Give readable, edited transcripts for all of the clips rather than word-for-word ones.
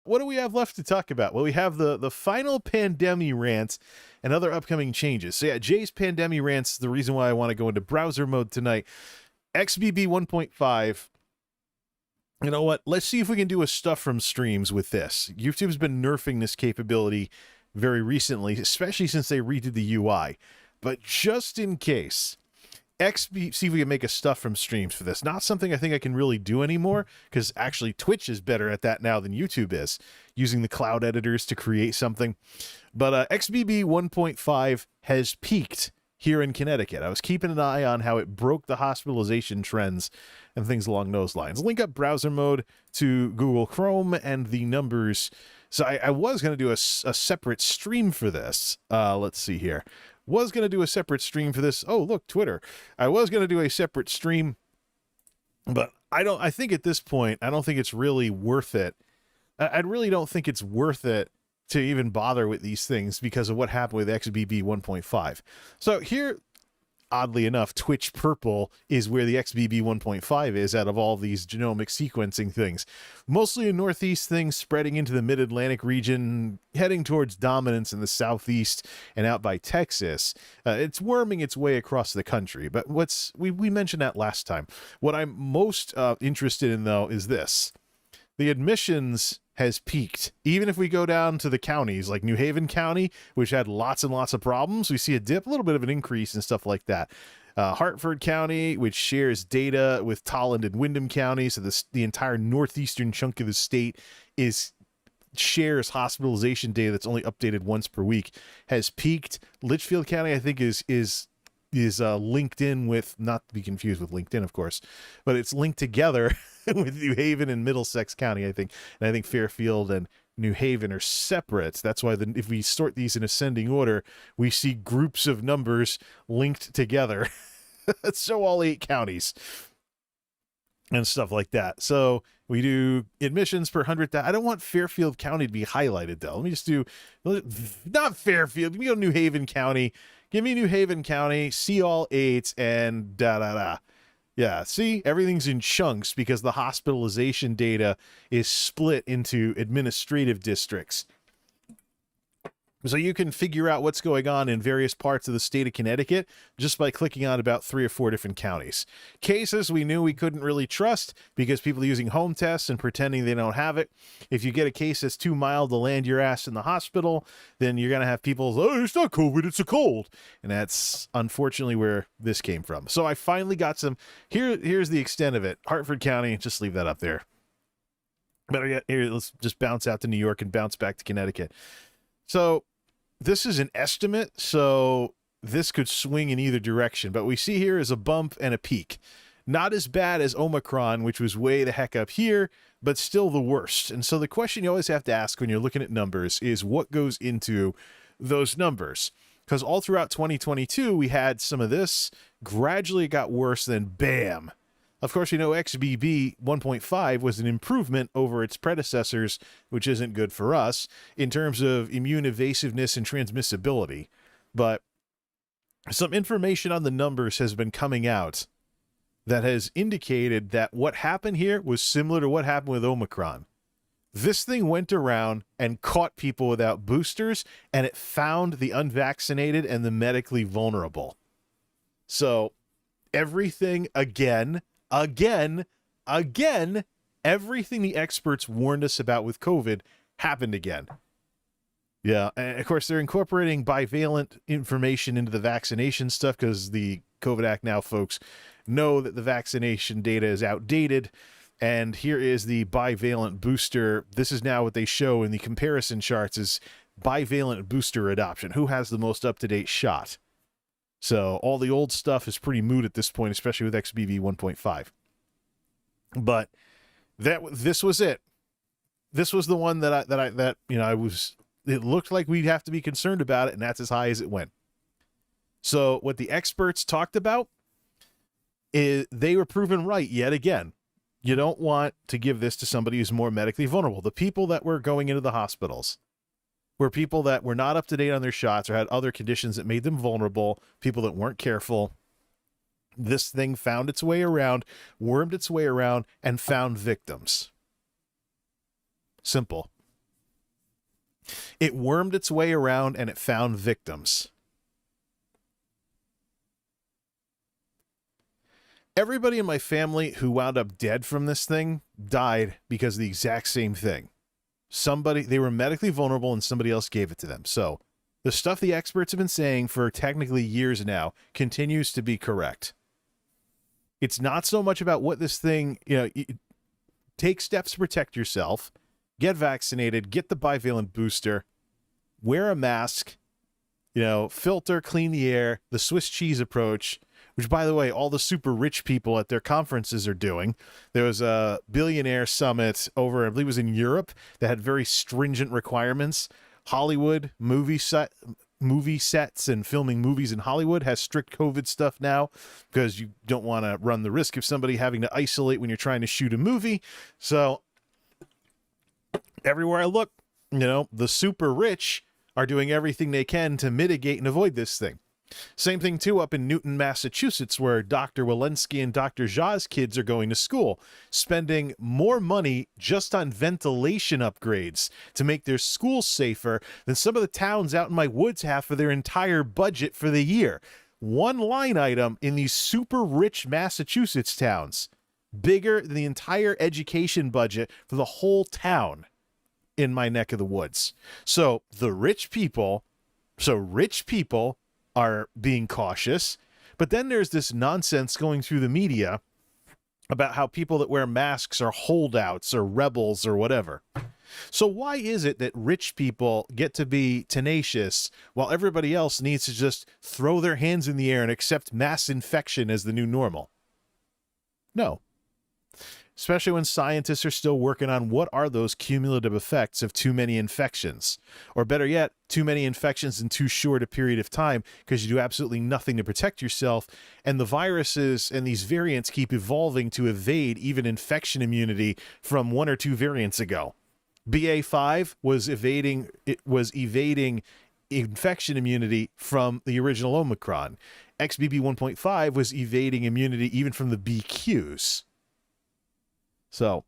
what do we have left to talk about? Well, we have the final Pandemi-Rant and other upcoming changes. So yeah, Jay's Pandemi-Rants, the reason why I want to go into browser mode tonight. XBB 1.5. You know what? Let's see if we can do a stuff from streams with this. YouTube's been nerfing this capability very recently, especially since they redid the UI. But just in case, see if we can make a stuff from streams for this. Not something I think I can really do anymore, because actually Twitch is better at that now than YouTube is, using the cloud editors to create something. But XBB 1.5 has peaked here in Connecticut. I was keeping an eye on how it broke the hospitalization trends and things along those lines. Link up browser mode to Google Chrome and the numbers. So I was going to do a separate stream for this. Let's see here. Was going to do a separate stream for this. Oh, look, Twitter. I was going to do a separate stream, but I think at this point, I don't think it's really worth it. I really don't think it's worth it to even bother with these things because of what happened with XBB 1.5. So here, oddly enough, Twitch Purple is where the XBB 1.5 is out of all these genomic sequencing things. Mostly a Northeast thing spreading into the Mid-Atlantic region, heading towards dominance in the Southeast and out by Texas. It's worming its way across the country. But we mentioned that last time. What I'm most interested in, though, is this. The admissions has peaked. Even if we go down to the counties like New Haven County, which had lots and lots of problems, we see a dip, a little bit of an increase and stuff like that. Hartford County, which shares data with Tolland and Windham County, so the entire northeastern chunk of the state shares hospitalization data that's only updated once per week, has peaked. Litchfield County, I think, is linked in with, not to be confused with LinkedIn, of course, but it's linked together with New Haven and Middlesex County, I think. And I think Fairfield and New Haven are separate. That's why if we sort these in ascending order, we see groups of numbers linked together. So all 8 counties and stuff like that. So we do admissions per 100,000. I don't want Fairfield County to be highlighted, though. Let me just do, not Fairfield. Give me New Haven County. Give me New Haven County, see all 8, and da-da-da. Yeah, see, everything's in chunks because the hospitalization data is split into administrative districts. So you can figure out what's going on in various parts of the state of Connecticut just by clicking on about 3 or 4 different counties. Cases we knew we couldn't really trust because people are using home tests and pretending they don't have it. If you get a case that's too mild to land your ass in the hospital, then you're going to have people, oh, it's not COVID, it's a cold. And that's unfortunately where this came from. So I finally got some, here's the extent of it. Hartford County, just leave that up there. Better yet, here, let's just bounce out to New York and bounce back to Connecticut. So this is an estimate, so this could swing in either direction. But we see here is a bump and a peak. Not as bad as Omicron, which was way the heck up here, but still the worst. And so the question you always have to ask when you're looking at numbers is what goes into those numbers? Because all throughout 2022, we had some of this. Gradually it got worse, then bam. Of course, you know, XBB 1.5 was an improvement over its predecessors, which isn't good for us in terms of immune evasiveness and transmissibility. But some information on the numbers has been coming out that has indicated that what happened here was similar to what happened with Omicron. This thing went around and caught people without boosters, and it found the unvaccinated and the medically vulnerable. So everything again, everything the experts warned us about with COVID happened again. Yeah, and of course, they're incorporating bivalent information into the vaccination stuff because the COVID Act now folks know that the vaccination data is outdated. And here is the bivalent booster. This is now what they show in the comparison charts is bivalent booster adoption. Who has the most up-to-date shot? So all the old stuff is pretty moot at this point, especially with XBB 1.5. But this was it. This was the one that it looked like we'd have to be concerned about it, and that's as high as it went. So what the experts talked about is they were proven right yet again. You don't want to give this to somebody who's more medically vulnerable. The people that were going into the hospitals were people that were not up to date on their shots or had other conditions that made them vulnerable, people that weren't careful. This thing found its way around, wormed its way around, and found victims. Simple. It wormed its way around and it found victims. Everybody in my family who wound up dead from this thing died because of the exact same thing. They were medically vulnerable and somebody else gave it to them. So the stuff the experts have been saying for technically years now continues to be correct. It's not so much about what this thing, take steps to protect yourself, get vaccinated, get the bivalent booster, wear a mask, filter, clean the air, the Swiss cheese approach, which, by the way, all the super rich people at their conferences are doing. There was a billionaire summit over, I believe it was in Europe, that had very stringent requirements. Hollywood, movie sets and filming movies in Hollywood has strict COVID stuff now because you don't want to run the risk of somebody having to isolate when you're trying to shoot a movie. So everywhere I look, the super rich are doing everything they can to mitigate and avoid this thing. Same thing, too, up in Newton, Massachusetts, where Dr. Walensky and Dr. Zha's kids are going to school, spending more money just on ventilation upgrades to make their schools safer than some of the towns out in my woods have for their entire budget for the year. One line item in these super rich Massachusetts towns, bigger than the entire education budget for the whole town in my neck of the woods. So rich people are being cautious, but then there's this nonsense going through the media about how people that wear masks are holdouts or rebels or whatever. So why is it that rich people get to be tenacious while everybody else needs to just throw their hands in the air and accept mass infection as the new normal? No. Especially when scientists are still working on what are those cumulative effects of too many infections. Or better yet, too many infections in too short a period of time because you do absolutely nothing to protect yourself. And the viruses and these variants keep evolving to evade even infection immunity from one or two variants ago. BA.5 was evading infection immunity from the original Omicron. XBB 1.5 was evading immunity even from the BQs. So,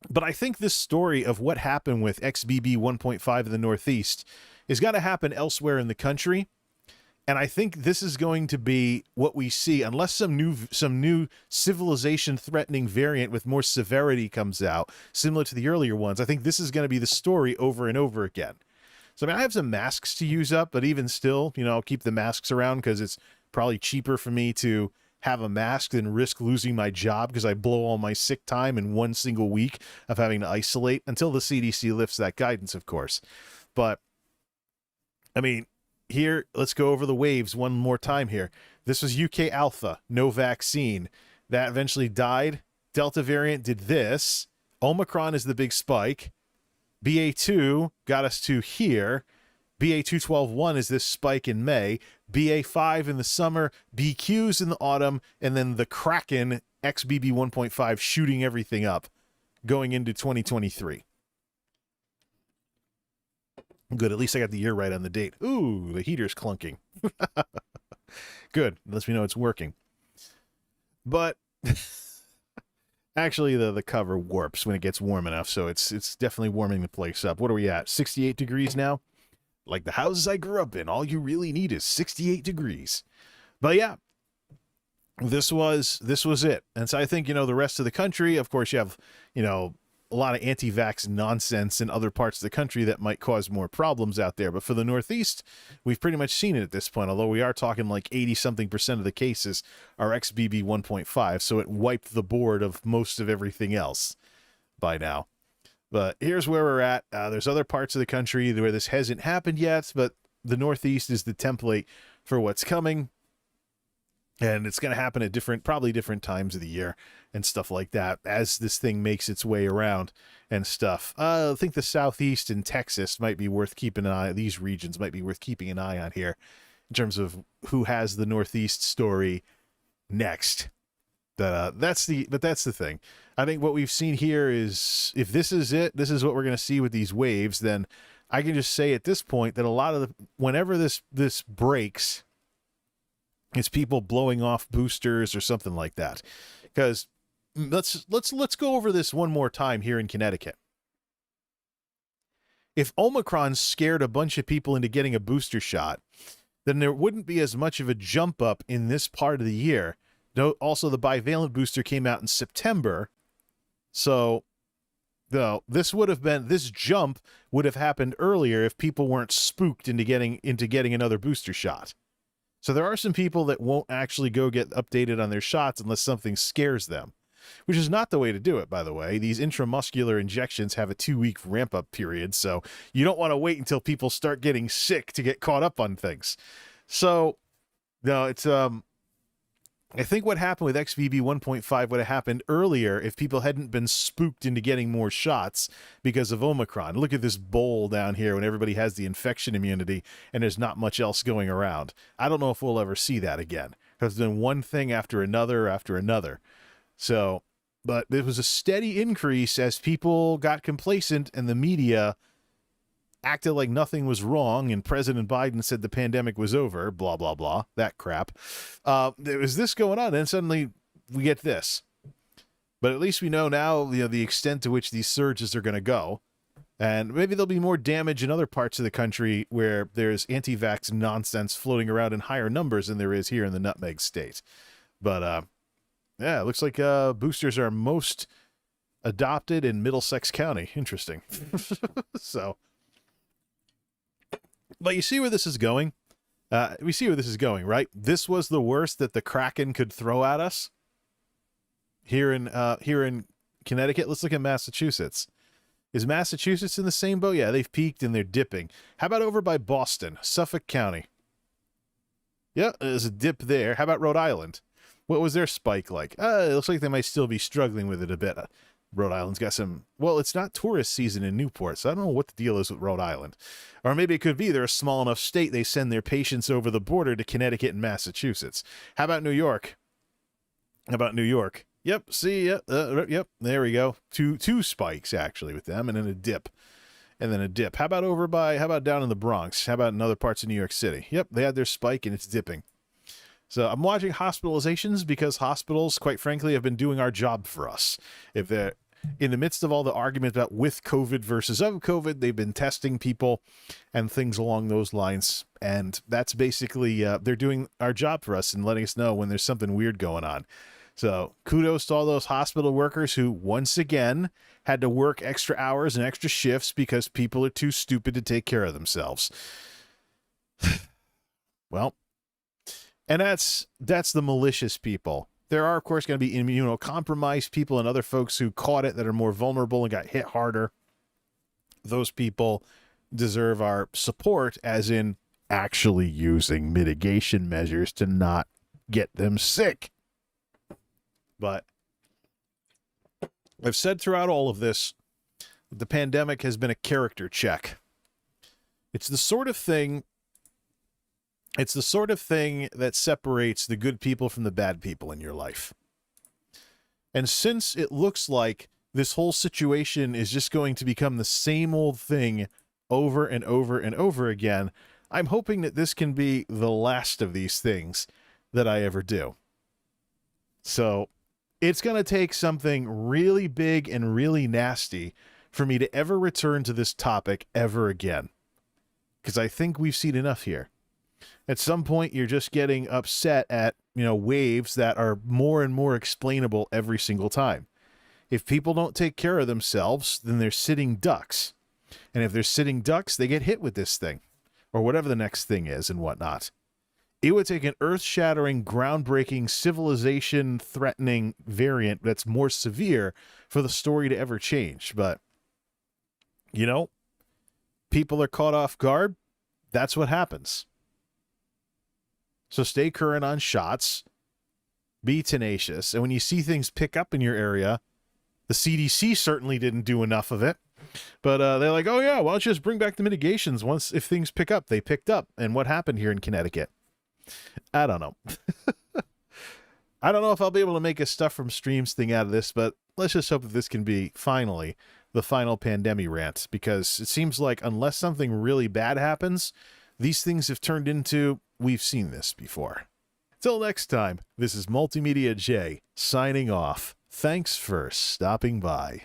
but I think this story of what happened with XBB 1.5 in the Northeast is going to happen elsewhere in the country. And I think this is going to be what we see unless some new civilization-threatening variant with more severity comes out, similar to the earlier ones. I think this is going to be the story over and over again. So, I have some masks to use up, but even still, I'll keep the masks around because it's probably cheaper for me to have a mask than risk losing my job because I blow all my sick time in one single week of having to isolate until the CDC lifts that guidance, of course. But, here, let's go over the waves one more time here. This was UK Alpha, no vaccine. That eventually died. Delta variant did this. Omicron is the big spike. BA2 got us to here. BA.2.12.1 is this spike in May, BA.5 in the summer, BQs in the autumn, and then the Kraken XBB 1.5 shooting everything up going into 2023. Good, at least I got the year right on the date. Ooh, the heater's clunking. Good, lets me know it's working. But actually, the cover warps when it gets warm enough, so it's definitely warming the place up. What are we at? 68 degrees now? Like the houses I grew up in, all you really need is 68 degrees. But yeah, this was it. And so I think, the rest of the country, of course, you have, a lot of anti-vax nonsense in other parts of the country that might cause more problems out there. But for the Northeast, we've pretty much seen it at this point, although we are talking like 80-something% of the cases are XBB 1.5. So it wiped the board of most of everything else by now. But here's where we're at. There's other parts of the country where this hasn't happened yet, but the Northeast is the template for what's coming. And it's going to happen at probably different times of the year and stuff like that as this thing makes its way around and stuff. I think the Southeast and Texas might be worth keeping an eye. These regions might be worth keeping an eye on here in terms of who has the Northeast story next. That's the thing. I think what we've seen here is if this is it, this is what we're going to see with these waves, then I can just say at this point that a lot of whenever this breaks, it's people blowing off boosters or something like that. Because let's go over this one more time here in Connecticut. if Omicron scared a bunch of people into getting a booster shot, then there wouldn't be as much of a jump up in this part of the year. Also, the bivalent booster came out in September, so this jump would have happened earlier if people weren't spooked into getting another booster shot. So there are some people that won't actually go get updated on their shots unless something scares them, which is not the way to do it, by the way. These intramuscular injections have a 2-week ramp-up period, so you don't want to wait until people start getting sick to get caught up on things. So, no, it's I think what happened with XBB 1.5 would have happened earlier if people hadn't been spooked into getting more shots because of Omicron. Look at this bowl down here when everybody has the infection immunity and there's not much else going around. I don't know if we'll ever see that again. There's been one thing after another after another. So, but it was a steady increase as people got complacent and the media acted like nothing was wrong, and President Biden said the pandemic was over, blah, blah, blah, that crap. There was this going on, and suddenly we get this. But at least we know now, the extent to which these surges are going to go, and maybe there'll be more damage in other parts of the country where there's anti-vax nonsense floating around in higher numbers than there is here in the Nutmeg State. But, yeah, it looks like boosters are most adopted in Middlesex County. Interesting. So... But you see where this is going? We see where this is going, right? This was the worst that the Kraken could throw at us. Here in Connecticut, let's look at Massachusetts. Is Massachusetts in the same boat? Yeah, they've peaked and they're dipping. How about over by Boston, Suffolk County? Yeah, there's a dip there. How about Rhode Island? What was their spike like? It looks like they might still be struggling with it a bit. Rhode Island's got some... Well, it's not tourist season in Newport, so I don't know what the deal is with Rhode Island. Or maybe it could be they're a small enough state they send their patients over the border to Connecticut and Massachusetts. How about New York? Yep, see, yep, there we go. Two spikes, actually, with them, and then a dip. How about down in the Bronx? How about in other parts of New York City? Yep, they had their spike, and it's dipping. So I'm watching hospitalizations because hospitals, quite frankly, have been doing our job for us. If they're in the midst of all the argument about with COVID versus of COVID, they've been testing people and things along those lines. And that's basically, they're doing our job for us and letting us know when there's something weird going on. So kudos to all those hospital workers who, once again, had to work extra hours and extra shifts because people are too stupid to take care of themselves. Well, and that's the malicious people. There are, of course, going to be immunocompromised people and other folks who caught it that are more vulnerable and got hit harder. Those people deserve our support, as in actually using mitigation measures to not get them sick. But I've said throughout all of this that the pandemic has been a character check. It's the sort of thing that separates the good people from the bad people in your life. And since it looks like this whole situation is just going to become the same old thing over and over and over again, I'm hoping that this can be the last of these things that I ever do. So it's going to take something really big and really nasty for me to ever return to this topic ever again. Because I think we've seen enough here. At some point, you're just getting upset at, waves that are more and more explainable every single time. If people don't take care of themselves, then they're sitting ducks. And if they're sitting ducks, they get hit with this thing, or whatever the next thing is and whatnot. It would take an earth-shattering, groundbreaking, civilization-threatening variant that's more severe for the story to ever change. But, people are caught off guard. That's what happens. So stay current on shots, be tenacious, and when you see things pick up in your area, the CDC certainly didn't do enough of it, but they're like, oh yeah, why don't you just bring back the mitigations if things pick up? They picked up, and what happened here in Connecticut? I don't know. I don't know if I'll be able to make a stuff from streams thing out of this, but let's just hope that this can be finally the final Pandemi-Rant, because it seems like unless something really bad happens, these things have turned into, we've seen this before. Till next time, this is MultimediaJay signing off. Thanks for stopping by.